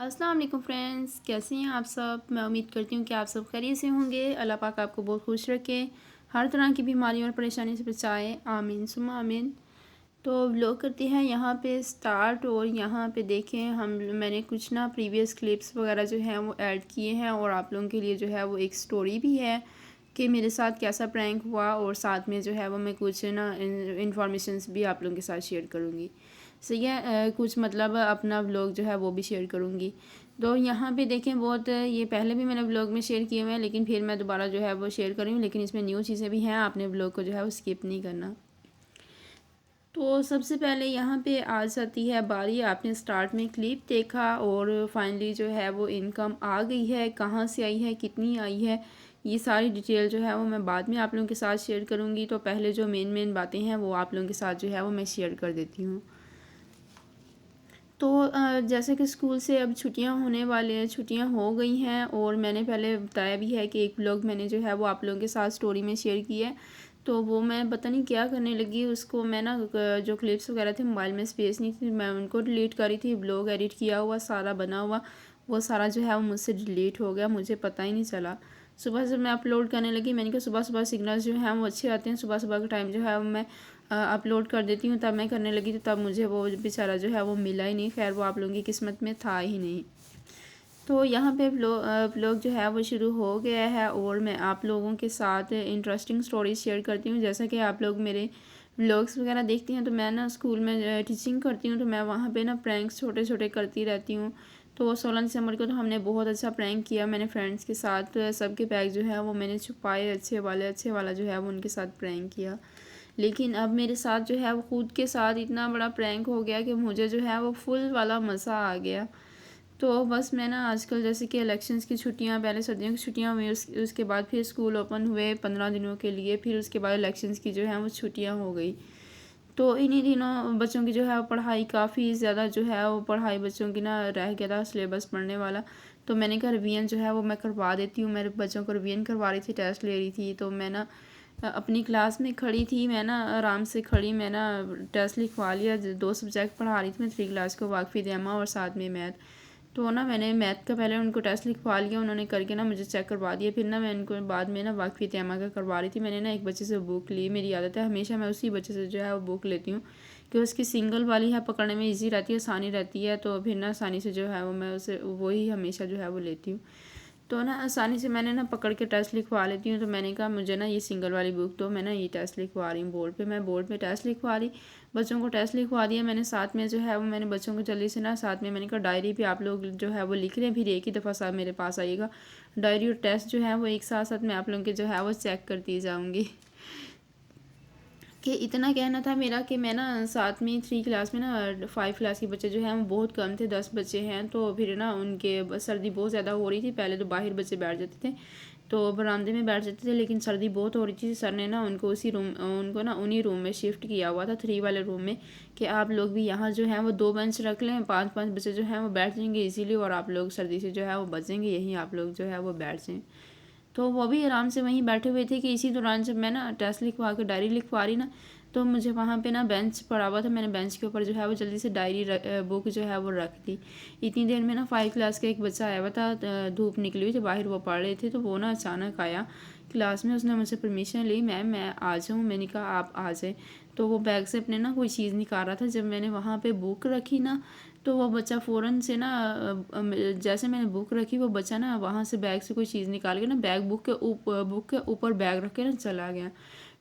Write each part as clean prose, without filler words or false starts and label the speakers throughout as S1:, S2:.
S1: अस्सलाम वालेकुम फ्रेंड्स, कैसे हैं आप सब। मैं उम्मीद करती हूँ कि आप सब खैरियत से होंगे। अल्लाह पाक आपको बहुत खुश रखे, हर तरह की बीमारियों और परेशानी से बचाए, आमीन सुम्मा आमीन। तो व्लॉग करते हैं यहाँ पे स्टार्ट। और यहाँ पे देखें मैंने कुछ ना प्रीवियस क्लिप्स वगैरह जो हैं वो ऐड किए हैं, और आप लोगों के लिए जो है वो एक स्टोरी भी है कि मेरे साथ कैसा प्रैंक हुआ, और साथ में जो है वो मैं कुछ ना इंफॉर्मेशंस भी आप लोगों के साथ शेयर करूँगी। सही है। कुछ मतलब अपना व्लॉग जो है वो भी शेयर करूँगी। तो यहाँ पे देखें बहुत ये पहले भी मैंने व्लॉग में शेयर किए हुए हैं, लेकिन फिर मैं दोबारा जो है वो शेयर कर रही हूँ, लेकिन इसमें न्यू चीज़ें भी हैं, आपने व्लॉग को जो है वो स्किप नहीं करना। तो सबसे पहले यहाँ पे आ जाती है बारी, आपने स्टार्ट में क्लिप देखा और फाइनली जो है वो इनकम आ गई है, कहाँ से आई है, कितनी आई है, ये सारी डिटेल जो है वो मैं बाद में आप लोगों के साथ शेयर करूँगी। तो पहले जो मेन बातें हैं वो आप लोगों के साथ जो है वो मैं शेयर कर देती हूँ। तो जैसे कि स्कूल से अब छुट्टियां होने वाले हैं, छुट्टियां हो गई हैं, और मैंने पहले बताया भी है कि एक व्लॉग मैंने जो है वो आप लोगों के साथ स्टोरी में शेयर की है। तो वो मैं पता नहीं क्या करने लगी, उसको मैं ना जो क्लिप्स वगैरह थे मोबाइल में स्पेस नहीं थी, मैं उनको डिलीट करी थी। व्लॉग एडिट किया हुआ सारा बना हुआ वो सारा जो है वो मुझसे डिलीट हो गया, मुझे पता ही नहीं चला। सुबह से मैं अपलोड करने लगी, मैंने कहा सुबह सुबह सिग्नल्स जो हैं वो अच्छे आते हैं, सुबह सुबह का टाइम जो है वो मैं अपलोड कर देती हूँ। तब मैं करने लगी तो तब मुझे वो बेचारा जो है वो मिला ही नहीं। खैर वो आप लोगों की किस्मत में था ही नहीं। तो यहाँ पे व्लॉग जो है वो शुरू हो गया है, और मैं आप लोगों के साथ इंटरेस्टिंग स्टोरीज शेयर करती हूँ। जैसा कि आप लोग मेरे व्लॉग्स वगैरह देखती हैं, तो मैं ना स्कूल में टीचिंग करती हूँ, तो मैं वहाँ पे ना प्रैंक्स छोटे छोटे करती रहती हूँ। तो 16 दिसंबर को तो हमने बहुत अच्छा प्रैंक किया, मैंने फ्रेंड्स के साथ सबके बैग जो है वो मैंने छुपाए, अच्छे वाला जो है वो उनके साथ प्रैंक किया। लेकिन अब मेरे साथ जो है वो खुद के साथ इतना बड़ा प्रैंक हो गया कि मुझे जो है वो फुल वाला मज़ा आ गया। तो बस मैं ना आजकल जैसे कि इलेक्शंस की छुट्टियां, पहले सर्दियों की छुट्टियां हुई, उसके बाद फिर स्कूल ओपन हुए 15 दिनों के लिए, फिर उसके बाद इलेक्शंस की जो है वो छुट्टियां हो गई। तो इन्हीं दिनों बच्चों की जो है वो पढ़ाई काफ़ी ज़्यादा जो है वो पढ़ाई बच्चों की ना रह गया था सिलेबस पढ़ने वाला। तो मैंने कहा रिवीजन जो है वो मैं करवा देती हूँ, मेरे बच्चों को रिवीजन करवा रही थी, टेस्ट ले रही थी। तो मैं ना अपनी क्लास में खड़ी थी, मैं ना आराम से खड़ी, मैं ना टेस्ट लिखवा लिया। 2 सब्जेक्ट पढ़ा रही थी मैं 3 क्लास को, वाक़फ़ी जमा और साथ में मैथ। तो ना मैंने मैथ का पहले उनको टेस्ट लिखवा लिया, उन्होंने करके ना मुझे चेक करवा दिया। फिर ना मैं उनको बाद में ना वाक़फ़ी तैमा का करवा रही थी। मैंने ना एक बच्चे से बुक ली, मेरी आदत है हमेशा मैं उसी बच्चे से जो है वो बुक लेती हूँ कि उसकी सिंगल वाली है, पकड़ने में ईजी रहती है, आसानी रहती है। तो फिर ना आसानी से जो है वो मैं उसे वही हमेशा जो है वो लेती हूँ। तो ना आसानी से मैंने ना पकड़ के टेस्ट लिखवा लेती हूँ। तो मैंने कहा मुझे ना ये सिंगल वाली बुक दो, मैं ना ये टेस्ट लिखवा रही हूँ बोर्ड पे। मैं बोर्ड पे टेस्ट लिखवा रही, बच्चों को टेस्ट लिखवा दिया मैंने। साथ में जो है वो मैंने बच्चों को जल्दी से ना साथ में मैंने कहा डायरी भी आप लोग जो है वो लिख रहे हैं, फिर एक ही दफ़ा साथ मेरे पास आइएगा। डायरी और टेस्ट जो है वो एक साथ साथ मैं आप लोगों के जो है वो चेक करती जाऊँगी। कि इतना कहना था मेरा कि मैं ना साथ में 3 क्लास में ना 5 क्लास के बच्चे जो हैं वो बहुत कम थे, 10 बच्चे हैं। तो फिर ना उनके सर्दी बहुत ज़्यादा हो रही थी। पहले तो बाहर बच्चे बैठ जाते थे, तो बरामदे में बैठ जाते थे, लेकिन सर्दी बहुत हो रही थी। सर ने ना उनको ना उन्हीं रूम में शिफ्ट किया हुआ था, 3 वाले रूम में, कि आप लोग भी यहाँ जो है वो 2 बेंच रख लें, 5-5 बच्चे जो हैं वो बैठ जाएंगे इजीली, और आप लोग सर्दी से जो है वो बचेंगे, यहीं आप लोग जो है वो बैठ जाएँ। तो वो भी आराम से वहीं बैठे हुए थे कि इसी दौरान जब मैं ना टेस्ट लिखवा के डायरी लिखवा रही ना, तो मुझे वहाँ पे ना बेंच पड़ा हुआ था, मैंने बेंच के ऊपर जो है वो जल्दी से डायरी बुक जो है वो रख दी। इतनी देर में ना 5 क्लास का एक बच्चा आया हुआ था, धूप निकली हुई थी बाहर, वो पढ़ रहे थे। तो वो ना अचानक आया क्लास में, उसने मुझसे परमिशन ली, मैम मैं आ जाऊँ। मैंने कहा आप आ जाए। तो वो बैग से अपने ना कोई चीज़ निकाल रहा था। जब मैंने वहाँ पे बुक रखी ना, तो वो बच्चा फ़ौरन से ना जैसे मैंने बुक रखी, वो बच्चा ना वहाँ से बैग से कोई चीज़ निकाल के ना बैग बुक के ऊपर बैग रख के ना चला गया।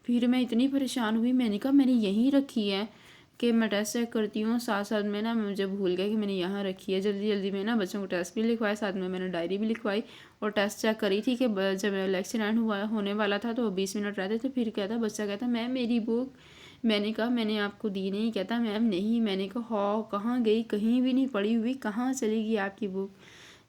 S1: फिर मैं इतनी परेशान हुई, मैंने कहा मैंने यहीं रखी है, कि मैं टेस्ट चेक करती हूँ। साथ साथ में ना मुझे भूल गया कि मैंने यहाँ रखी है। जल्दी जल्दी में ना बच्चों को टेस्ट भी लिखवाया, साथ में मैंने डायरी भी लिखवाई, और टेस्ट चेक करी थी कि जब लेक्चर एंड होने वाला था तो 20 मिनट रहते थे। फिर कहता बच्चा कहता मैम मेरी बुक। मैंने कहा मैंने आपको दी नहीं। कहता मैम नहीं। मैंने कहा हाँ कहाँ गई, कहीं भी नहीं पड़ी हुई, कहाँ चली गई आपकी बुक।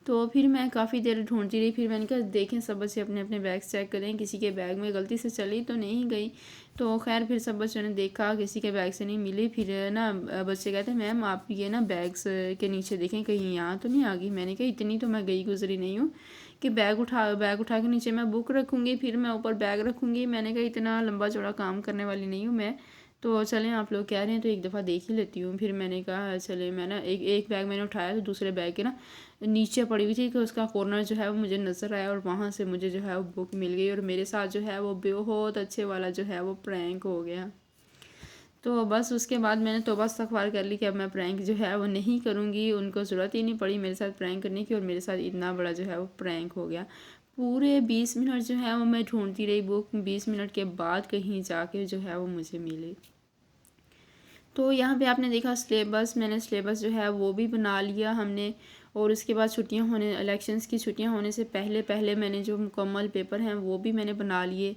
S1: तो फिर मैं काफ़ी देर ढूंढती रही, फिर मैंने कहा देखें सब बच्चे अपने अपने बैग चेक करें, किसी के बैग में गलती से चली तो नहीं गई। तो खैर फिर सब बच्चों ने देखा, किसी के बैग से नहीं मिली। फिर ना बच्चे कहते मैम आप ये ना बैग्स के नीचे देखें कहीं यहाँ तो नहीं आ गई। मैंने कहा इतनी तो मैं गई गुजरी नहीं हूँ कि बैग उठा के नीचे मैं बुक रखूँगी, फिर मैं ऊपर बैग रखूँगी। मैंने कहा इतना लंबा चौड़ा काम करने वाली नहीं हूँ मैं। तो चलें आप लोग कह रहे हैं तो एक दफ़ा देख ही लेती हूँ। फिर मैंने कहा चले, मैं ना एक बैग मैंने उठाया तो दूसरे बैग के ना नीचे पड़ी हुई थी कि उसका कॉर्नर जो है वो मुझे नज़र आया और वहाँ से मुझे जो है वो बुक मिल गई और मेरे साथ जो है वो बहुत अच्छे वाला जो है वो प्रैंक हो गया। तो बस उसके बाद मैंने तौबा इस्तग़फ़ार कर ली कि अब मैं प्रैंक जो है वो नहीं करूँगी। उनको ज़रूरत ही नहीं पड़ी मेरे साथ प्रैंक करने की और मेरे साथ इतना बड़ा जो है वो प्रैंक हो गया। पूरे 20 मिनट जो है वो मैं ढूंढती रही बुक, 20 मिनट के बाद कहीं जाके जो है वो मुझे मिली। तो यहाँ पे आपने देखा सिलेबस, मैंने सिलेबस जो है वो भी बना लिया हमने। और उसके बाद छुट्टियाँ होने, इलेक्शंस की छुट्टियाँ होने से पहले पहले मैंने जो मुकम्मल पेपर हैं वो भी मैंने बना लिए।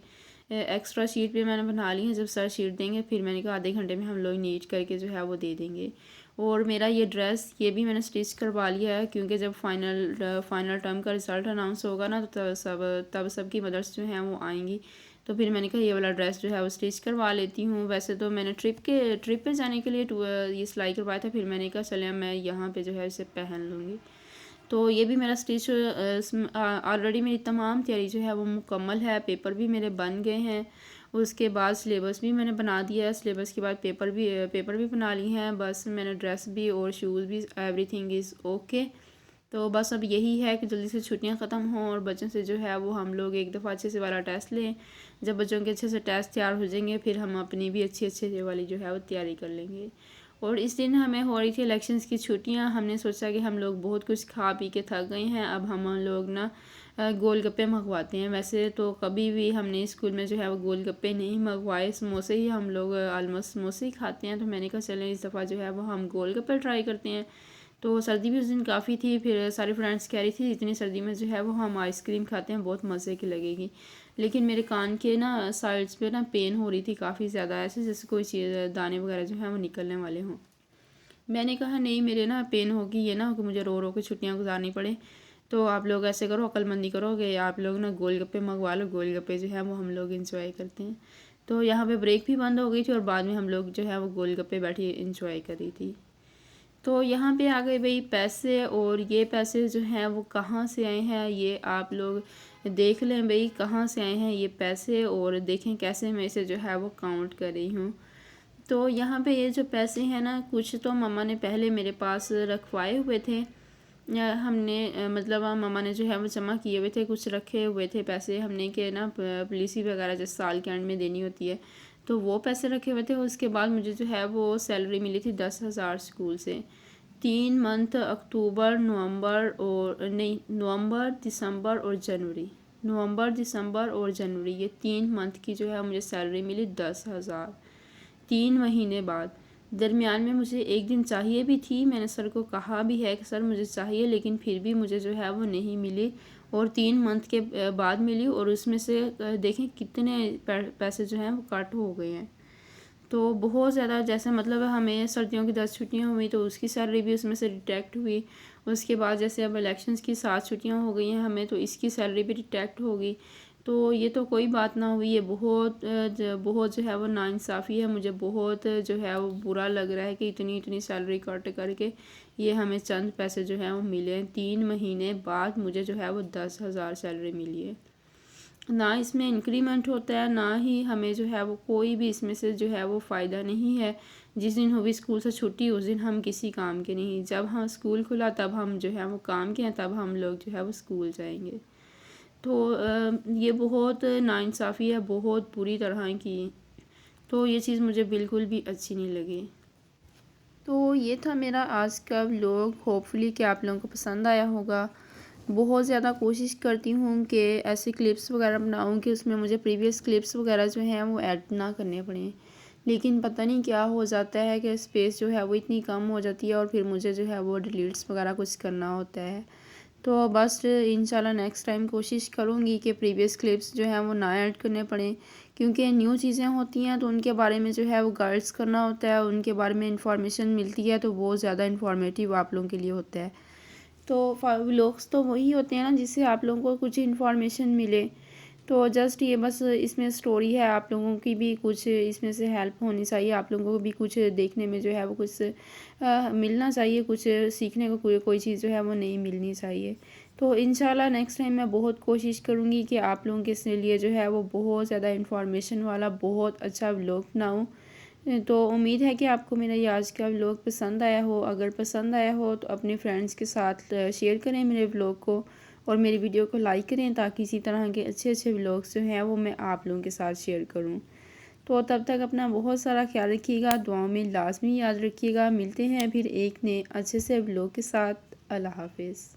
S1: एक्स्ट्रा शीट भी मैंने बना ली है, जब सर शीट देंगे फिर मैंने कहा आधे घंटे में हम लोग नीट करके जो है वो दे देंगे। और मेरा ये ड्रेस ये भी मैंने स्टिच करवा लिया है, क्योंकि जब फाइनल टर्म का रिज़ल्ट अनाउंस होगा ना तो तब सबकी मदर्स जो हैं वो आएंगी। तो फिर मैंने कहा ये वाला ड्रेस जो है वो स्टिच करवा लेती हूँ। वैसे तो मैंने ट्रिप पे जाने के लिए ये सिलाई करवाया था, फिर मैंने कहा चले मैं यहाँ पे जो है इसे पहन लूँगी। तो ये भी मेरा स्टिच ऑलरेडी मेरी तमाम तैयारी जो है वो मुकम्मल है। पेपर भी मेरे बन गए हैं, उसके बाद सिलेबस भी मैंने बना दिया है, सिलेबस के बाद पेपर भी बना ली हैं। बस मैंने ड्रेस भी और शूज़ भी, एवरीथिंग इज़ ओके। तो बस अब यही है कि जल्दी से छुट्टियां ख़त्म हों और बच्चों से जो है वो हम लोग एक दफ़ा अच्छे से वाला टेस्ट लें। जब बच्चों के अच्छे से टेस्ट तैयार हो जाएंगे फिर हम अपनी भी अच्छे वाली जो है वो तैयारी कर लेंगे। और इस दिन हमें हो रही थी इलेक्शंस की छुट्टियां। हमने सोचा कि हम लोग बहुत कुछ खा पी के थक गए हैं, अब हम लोग ना गोलगप्पे मंगवाते हैं। वैसे तो कभी भी हमने स्कूल में जो है वो गोलगप्पे नहीं मंगवाए, समोसे ही हम लोग ऑलमोस्ट समोसे ही खाते हैं। तो मैंने कहा चलें इस दफ़ा जो है वो हम गोलगप्पे ट्राई करते हैं। तो सर्दी भी उस दिन काफ़ी थी, फिर सारी फ्रेंड्स कह रही थी इतनी सर्दी में जो है वो हम आइसक्रीम खाते हैं, बहुत मज़े की लगेगी। लेकिन मेरे कान के ना साइड्स पे ना पेन हो रही थी काफ़ी ज़्यादा, ऐसे जैसे कोई चीज़ दाने वगैरह जो है वो निकलने वाले हों। मैंने कहा नहीं मेरे ना पेन होगी, ये ना हो कि मुझे रो रो के छुट्टियाँ गुजारनी पड़े। तो आप लोग ऐसे करो, अक्लमंदी करो कि आप लोग ना गोलगप्पे मंगवा लो, गोलगप्पे जो है वो हम लोग इंजॉय करते हैं। तो यहाँ पे ब्रेक भी बंद हो गई थी और बाद में हम लोग जो है वो गोलगप्पे बैठी इंजॉय कर रही थी। तो यहाँ पे आ गए भाई पैसे, और ये पैसे जो हैं वो कहाँ से आए हैं ये आप लोग देख लें भाई, कहाँ से आए हैं ये पैसे और देखें कैसे मैं इसे जो है वो काउंट कर रही हूँ। तो यहाँ पे ये जो पैसे हैं ना, कुछ तो मम्मा ने पहले मेरे पास रखवाए हुए थे, हमने मतलब मम्मा ने जो है वो जमा किए हुए थे, कुछ रखे हुए थे पैसे हमने कि ना पॉलिसी वगैरह जैसे साल के एंड में देनी होती है, तो वो पैसे रखे हुए थे। उसके बाद मुझे जो है वो सैलरी मिली थी 10,000 स्कूल से। 3 मंथ अक्टूबर नवंबर और नहीं नवंबर दिसंबर और जनवरी, नवंबर दिसंबर और जनवरी, ये 3 मंथ की जो है मुझे सैलरी मिली 10,000 3 महीने बाद। दरमियान में मुझे एक दिन चाहिए भी थी, मैंने सर को कहा भी है कि सर मुझे चाहिए, लेकिन फिर भी मुझे जो है वो नहीं मिली और 3 मंथ के बाद मिली। और उसमें से देखें कितने पैसे जो हैं वो कट हो गए हैं। तो बहुत ज़्यादा, जैसे मतलब हमें सर्दियों की 10 छुट्टियाँ हुई तो उसकी सैलरी भी उसमें से डिटेक्ट हुई। उसके बाद जैसे अब इलेक्शंस की 7 छुट्टियाँ हो गई हैं हमें, तो इसकी सैलरी भी डिटेक्ट होगी। तो ये तो कोई बात ना हुई, ये बहुत जो है वो नाइंसाफ़ी है। मुझे बहुत जो है वो बुरा लग रहा है कि इतनी इतनी सैलरी कट करके ये हमें चंद पैसे जो है वो मिले हैं। 3 महीने बाद मुझे जो है वो 10,000 सैलरी मिली है। ना इसमें इंक्रीमेंट होता है, ना ही हमें जो है वो कोई भी इसमें से जो है वो फ़ायदा नहीं है। जिस दिन हुई स्कूल से छुट्टी उस दिन हम किसी काम के नहीं, जब हाँ स्कूल खुला तब हम जो है वो काम के हैं, तब हम लोग जो है वो स्कूल जाएंगे। तो ये बहुत नाइंसाफ़ी है, बहुत बुरी तरह की। तो ये चीज़ मुझे बिल्कुल भी अच्छी नहीं लगी। तो ये था मेरा आज का व्लॉग, होपफुली कि आप लोगों को पसंद आया होगा। बहुत ज़्यादा कोशिश करती हूँ कि ऐसे क्लिप्स वगैरह बनाऊँ कि उसमें मुझे प्रीवियस क्लिप्स वगैरह जो हैं वो ऐड ना करने पड़ें, लेकिन पता नहीं क्या हो जाता है कि स्पेस जो है वो इतनी कम हो जाती है और फिर मुझे जो है वो डिलीट्स वगैरह कुछ करना होता है। तो बस इंशाल्लाह नेक्स्ट टाइम कोशिश करूँगी कि प्रीवियस क्लिप्स जो हैं वो ना ऐड करने पड़ें, क्योंकि न्यू चीज़ें होती हैं तो उनके बारे में जो है वो गाइड्स करना होता है, उनके बारे में इंफॉर्मेशन मिलती है तो वो ज़्यादा इन्फॉर्मेटिव आप लोगों के लिए होता है। तो व्लॉग्स तो वही होते हैं ना जिससे आप लोगों को कुछ इन्फॉर्मेशन मिले। तो जस्ट ये बस इसमें स्टोरी है, आप लोगों की भी कुछ इसमें से हेल्प होनी चाहिए, आप लोगों को भी कुछ देखने में जो है वो कुछ मिलना चाहिए, कुछ सीखने को कोई चीज़ जो है वो नहीं मिलनी चाहिए। तो इंशाल्लाह नेक्स्ट टाइम मैं बहुत कोशिश करूँगी कि आप लोगों के लिए जो है वो बहुत ज़्यादा इन्फॉर्मेशन वाला बहुत अच्छा व्लॉग बनाऊँ, तो उम्मीद है कि आपको मेरा ये आज का व्लॉग पसंद आया हो। अगर पसंद आया हो तो अपने फ्रेंड्स के साथ शेयर करें मेरे व्लॉग को, और मेरी वीडियो को लाइक करें ताकि इसी तरह के अच्छे अच्छे व्लॉग्स जो हैं वो मैं आप लोगों के साथ शेयर करूं। तो तब तक अपना बहुत सारा ख्याल रखिएगा, दुआओं में लाजमी याद रखिएगा। मिलते हैं फिर एक नए अच्छे से व्लॉग के साथ। अल्लाह हाफिज़।